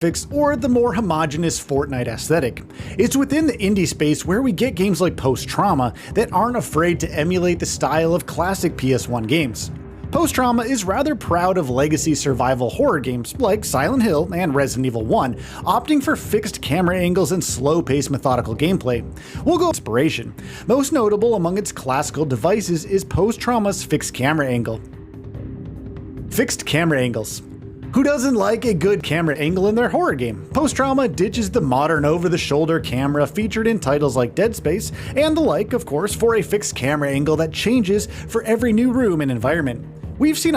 graphics or the more homogeneous Fortnite aesthetic. It's within the indie space where we get games like Post Trauma that aren't afraid to emulate the style of classic PS1 games. Post Trauma is rather proud of legacy survival horror games like Silent Hill and Resident Evil 1, opting for fixed camera angles and slow-paced methodical gameplay. We'll go inspiration. Most notable among its classical devices is Post Trauma's fixed camera angle. Fixed camera angles. Who doesn't like a good camera angle in their horror game? Post Trauma ditches the modern over-the-shoulder camera featured in titles like Dead Space and the like, of course, for a fixed camera angle that changes for every new room and environment. We've seen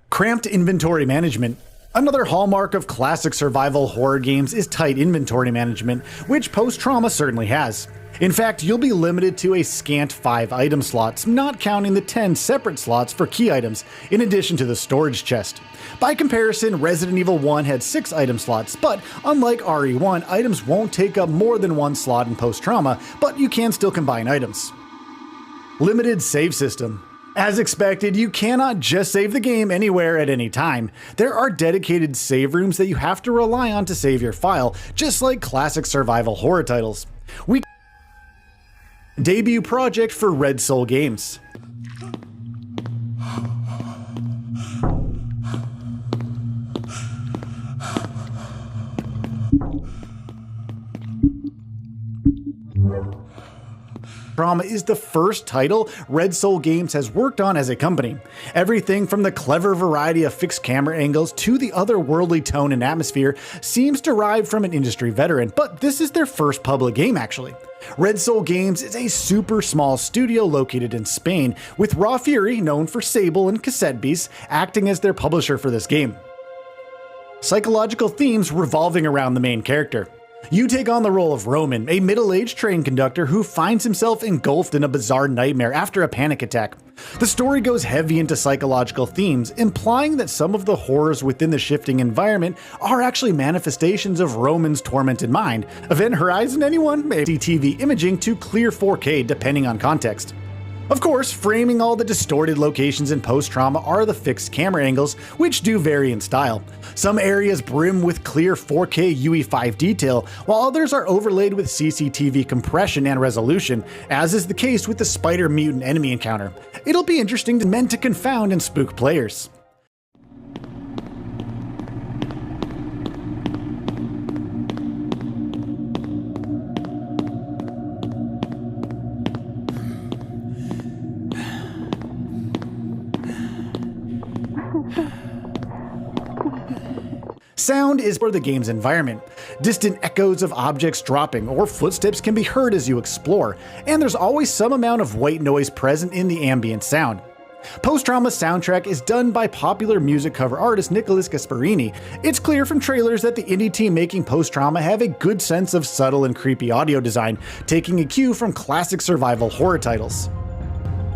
cramped inventory management. Another hallmark of classic survival horror games is tight inventory management, which Post Trauma certainly has. In fact, you'll be limited to a scant 5 item slots, not counting the 10 separate slots for key items, in addition to the storage chest. By comparison, Resident Evil 1 had 6 item slots, but unlike RE1, items won't take up more than 1 slot in Post Trauma, but you can still combine items. Limited save system. As expected, you cannot just save the game anywhere at any time. There are dedicated save rooms that you have to rely on to save your file, just like classic survival horror titles. Debut project for Red Soul Games. Trauma is the first title Red Soul Games has worked on as a company. Everything from the clever variety of fixed camera angles to the otherworldly tone and atmosphere seems derived from an industry veteran, but this is their first public game actually. Red Soul Games is a super small studio located in Spain, with Raw Fury, known for Sable and Cassette Beasts, acting as their publisher for this game. Psychological themes revolving around the main character. You take on the role of Roman, a middle-aged train conductor who finds himself engulfed in a bizarre nightmare after a panic attack. The story goes heavy into psychological themes, implying that some of the horrors within the shifting environment are actually manifestations of Roman's tormented mind. Event Horizon, anyone? Maybe TV imaging to clear 4K depending on context. Of course, framing all the distorted locations in Post Trauma are the fixed camera angles, which do vary in style. Some areas brim with clear 4K UE5 detail, while others are overlaid with CCTV compression and resolution, as is the case with the spider mutant enemy encounter. It'll be interesting meant to confound and spook players. Sound is for the game's environment. Distant echoes of objects dropping or footsteps can be heard as you explore, and there's always some amount of white noise present in the ambient sound. Post Trauma's soundtrack is done by popular music cover artist Nicholas Gasparini. It's clear from trailers that the indie team making Post Trauma have a good sense of subtle and creepy audio design, taking a cue from classic survival horror titles.